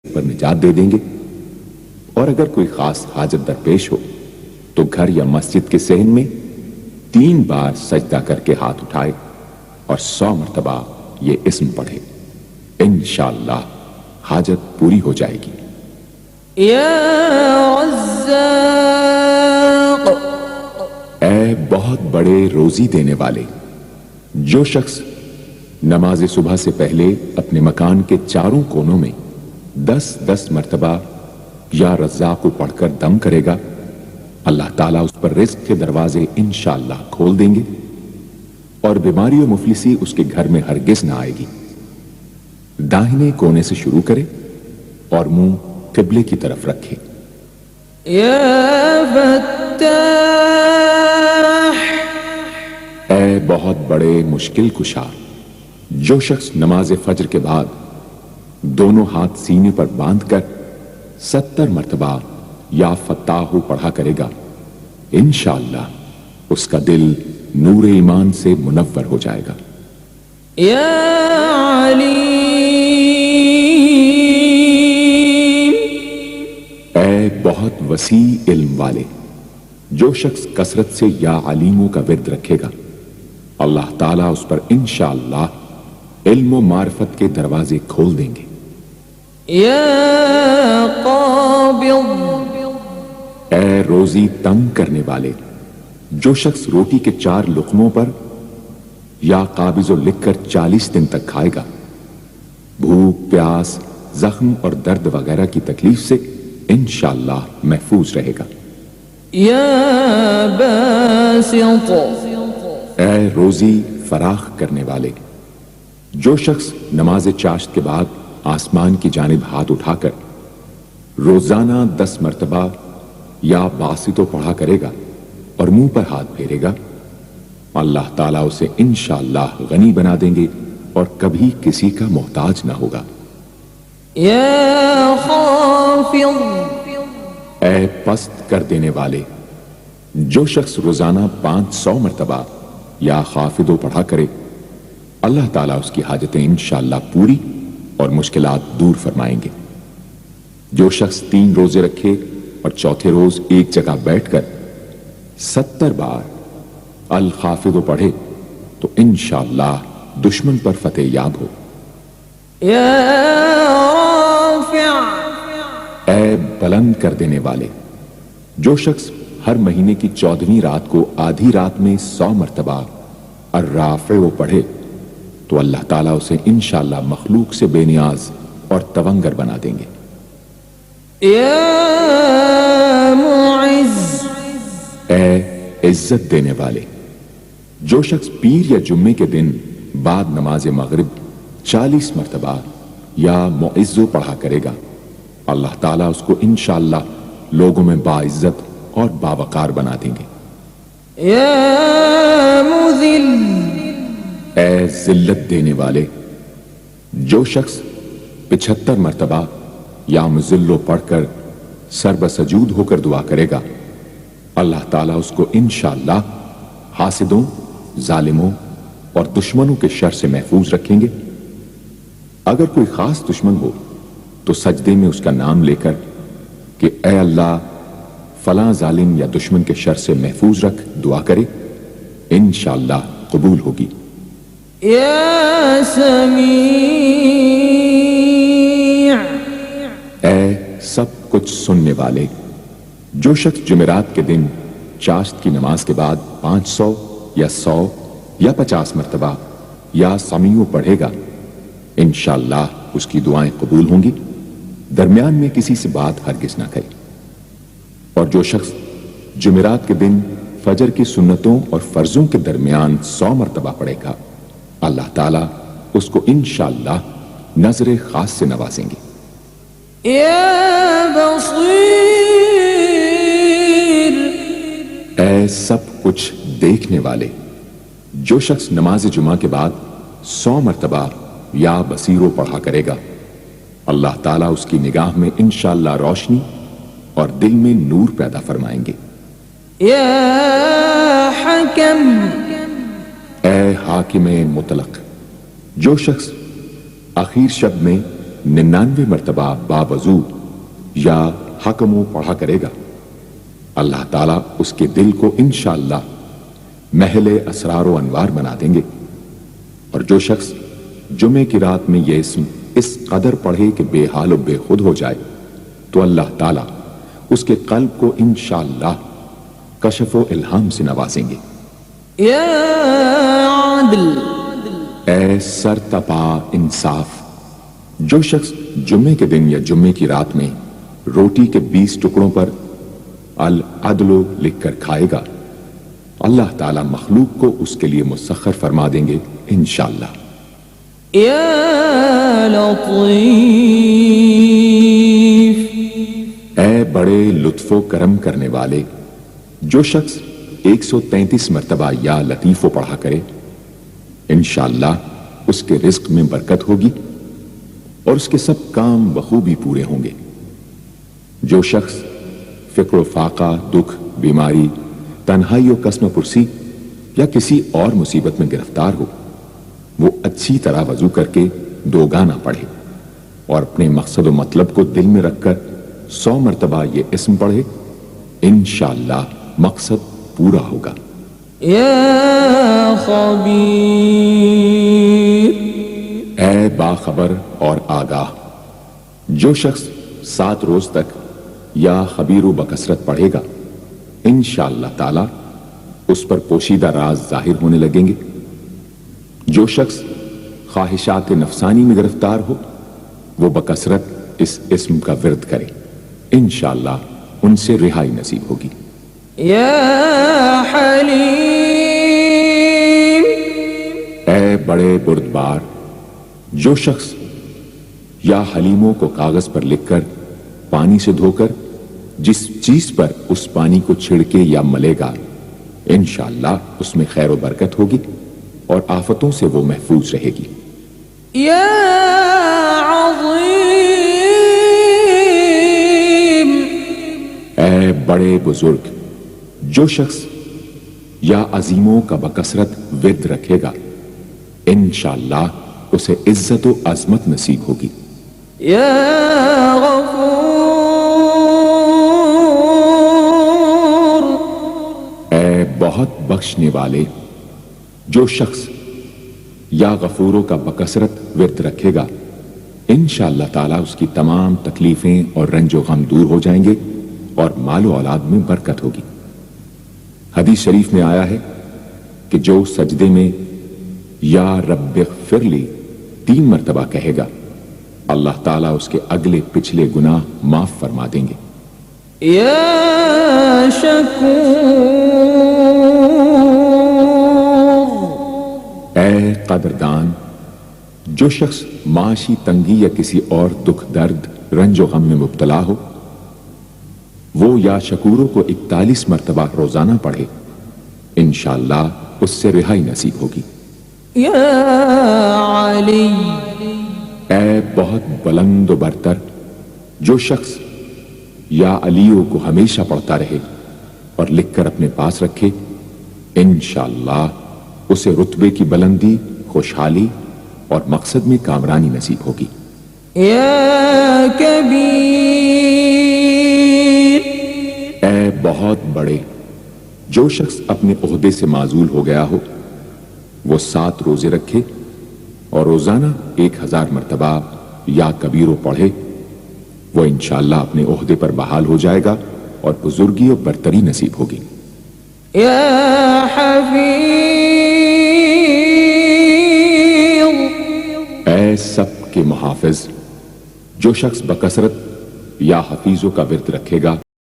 پر نجات دے دیں گے۔ اور اگر کوئی خاص حاجت درپیش ہو تو گھر یا مسجد کے صحن میں 3 بار سجدہ کر کے ہاتھ اٹھائے اور 100 مرتبہ یہ اسم پڑھے، انشاءاللہ حاجت پوری ہو جائے گی۔ یا رزاق، اے بہت بڑے روزی دینے والے، جو شخص نماز صبح سے پہلے اپنے مکان کے چاروں کونوں میں 10 مرتبہ یا رزاق کو پڑھ کر دم کرے گا، اللہ تعالیٰ اس پر رزق کے دروازے انشاءاللہ کھول دیں گے اور بیماری و مفلسی اس کے گھر میں ہرگز نہ آئے گی۔ داہنے کونے سے شروع کرے اور منہ قبلے کی طرف رکھے۔ یا فتاح، اے بہت بڑے مشکل کشا، جو شخص نماز فجر کے بعد دونوں ہاتھ سینے پر باندھ کر 70 مرتبہ یا فتاح پڑھا کرے گا، انشاءاللہ اس کا دل نور ایمان سے منور ہو جائے گا۔ یا علیم، اے بہت وسیع علم والے، جو شخص کثرت سے یا علیموں کا ورد رکھے گا، اللہ تعالیٰ اس پر انشاءاللہ علم و معرفت کے دروازے کھول دیں گے۔ یا قابض، اے روزی تنگ کرنے والے، جو شخص روٹی کے 4 لقموں پر یا قابض و لکھ کر 40 دن تک کھائے گا، بھوک، پیاس، زخم اور درد وغیرہ کی تکلیف سے انشاءاللہ محفوظ رہے گا۔ یا باسط، اے روزی فراخ کرنے والے، جو شخص نماز چاشت کے بعد آسمان کی جانب ہاتھ اٹھا کر روزانہ 10 مرتبہ یا باسطو پڑھا کرے گا اور منہ پر ہاتھ پھیرے گا، اللہ تعالیٰ اسے انشاءاللہ غنی بنا دیں گے اور کبھی کسی کا محتاج نہ ہوگا۔ یا خافض، اے پست کر دینے والے، جو شخص روزانہ 500 مرتبہ یا خافضو پڑھا کرے، اللہ تعالیٰ اس کی حاجتیں انشاءاللہ پوری اور مشکلات دور فرمائیں گے۔ جو شخص 3 روزے رکھے اور چوتھے روز ایک جگہ بیٹھ کر 70 بار الخافضو پڑھے تو انشاءاللہ دشمن پر فتح یاب ہو۔ یا رافع، اے بلند کر دینے والے، جو شخص ہر مہینے کی 14ویں رات کو آدھی رات میں 100 مرتبہ الرافع پڑھے تو اللہ تعالیٰ اسے انشاءاللہ مخلوق سے بے نیاز اور تونگر بنا دیں گے۔ یا معز، اے عزت دینے والے، جو شخص پیر یا جمعے کے دن بعد نماز مغرب 40 مرتبہ یا معزو پڑھا کرے گا، اللہ تعالیٰ اس کو انشاءاللہ لوگوں میں باعزت اور باوقار بنا دیں گے۔ یا مذل، اے ذلت دینے والے، جو شخص 75 مرتبہ یا مذلو پڑھ کر سر بسجود ہو کر دعا کرے گا، اللہ تعالیٰ اس کو انشاءاللہ حاسدوں، ظالموں اور دشمنوں کے شر سے محفوظ رکھیں گے۔ اگر کوئی خاص دشمن ہو تو سجدے میں اس کا نام لے کر کہ اے اللہ فلاں ظالم یا دشمن کے شر سے محفوظ رکھ دعا کرے، انشاءاللہ قبول ہوگی۔ یا سمیع، اے سب کچھ سننے والے، جو شخص جمعرات کے دن چاشت کی نماز کے بعد 500 یا 100 یا 50 مرتبہ یا سمیع پڑھے گا، انشاءاللہ اس کی دعائیں قبول ہوں گی، درمیان میں کسی سے بات ہرگز نہ کرے۔ اور جو شخص جمعرات کے دن فجر کی سنتوں اور فرضوں کے درمیان 100 مرتبہ پڑھے گا، اللہ تعالیٰ اس کو انشاءاللہ نظر خاص سے نوازیں گے۔ یا بصیر، اے سب کچھ دیکھنے والے، جو شخص نماز جمعہ کے بعد 100 مرتبہ یا بصیرو پڑھا کرے گا، اللہ تعالیٰ اس کی نگاہ میں انشاءاللہ روشنی اور دل میں نور پیدا فرمائیں گے۔ یا حکم، اے حاکم مطلق، جو شخص آخر شب میں 99 مرتبہ باوضو یا حکموں پڑھا کرے گا، اللہ تعالیٰ اس کے دل کو انشاءاللہ محل اسرار و انوار بنا دیں گے۔ اور جو شخص جمعے کی رات میں یہ اسم اس قدر پڑھے کہ بے حال و بے خود ہو جائے تو اللہ تعالیٰ اس کے قلب کو انشاءاللہ کشف و الہام سے نوازیں گے۔ یا عدل، اے سرتپا انصاف، جو شخص جمعے کے دن یا جمعے کی رات میں روٹی کے 20 ٹکڑوں پر العدل لکھ کر کھائے گا، اللہ تعالیٰ مخلوق کو اس کے لیے مسخر فرما دیں گے انشاءاللہ۔ یا لطیف، اے بڑے لطف و کرم کرنے والے، جو شخص 133 مرتبہ یا لطیف و پڑھا کرے انشاءاللہ اس کے رزق میں برکت ہوگی اور اس کے سب کام بخوبی پورے ہوں گے۔ جو شخص فقر و فاقہ، دکھ، بیماری، تنہائی و قسم پرسی یا کسی اور مصیبت میں گرفتار ہو، وہ اچھی طرح وضو کر کے 2 گانا پڑھے اور اپنے مقصد و مطلب کو دل میں رکھ کر 100 مرتبہ یہ اسم پڑھے، انشاءاللہ مقصد پورا ہوگا۔ یا خبیر، اے باخبر اور آگاہ، جو شخص 7 روز تک یا خبیر و بکثرت پڑھے گا انشاءاللہ تعالی اس پر پوشیدہ راز ظاہر ہونے لگیں گے۔ جو شخص خواہشات نفسانی میں گرفتار ہو وہ بکثرت اس اسم کا ورد کرے، انشاءاللہ ان سے رہائی نصیب ہوگی۔ یا حلیم، اے بڑے بردبار، جو شخص یا حلیموں کو کاغذ پر لکھ کر پانی سے دھو کر جس چیز پر اس پانی کو چھڑکے یا ملے گا انشاءاللہ اس میں خیر و برکت ہوگی اور آفتوں سے وہ محفوظ رہے گی۔ یا عظیم، اے بڑے بزرگ، جو شخص یا عظیموں کا بکثرت ورد رکھے گا انشاءاللہ اسے عزت و عظمت نصیب ہوگی۔ یا غفور، اے بہت بخشنے والے، جو شخص یا غفوروں کا بکثرت ورد رکھے گا انشاءاللہ تعالیٰ اس کی تمام تکلیفیں اور رنج و غم دور ہو جائیں گے اور مال و اولاد میں برکت ہوگی۔ حدیث شریف میں آیا ہے کہ جو سجدے میں یا رب اغفر لی 3 مرتبہ کہے گا اللہ تعالیٰ اس کے اگلے پچھلے گناہ معاف فرما دیں گے۔ یا شکور، اے قدردان، جو شخص معاشی تنگی یا کسی اور دکھ درد رنج و غم میں مبتلا ہو وہ یا شکوروں کو 41 مرتبہ روزانہ پڑھے انشاءاللہ اس سے رہائی نصیب ہوگی۔ یا علی، اے بہت بلند و برتر، جو شخص یا علیوں کو ہمیشہ پڑھتا رہے اور لکھ کر اپنے پاس رکھے انشاءاللہ اسے رتبے کی بلندی، خوشحالی اور مقصد میں کامرانی نصیب ہوگی۔ یا کبیر، اے بہت بڑے، جو شخص اپنے عہدے سے معزول ہو گیا ہو وہ 7 روزے رکھے اور روزانہ 1000 مرتبہ یا کبیرو پڑھے، وہ انشاءاللہ اپنے عہدے پر بحال ہو جائے گا اور بزرگی اور برتری نصیب ہوگی۔ یا حفیظ، اے سب کے محافظ، جو شخص بکثرت یا حفیظوں کا ورد رکھے گا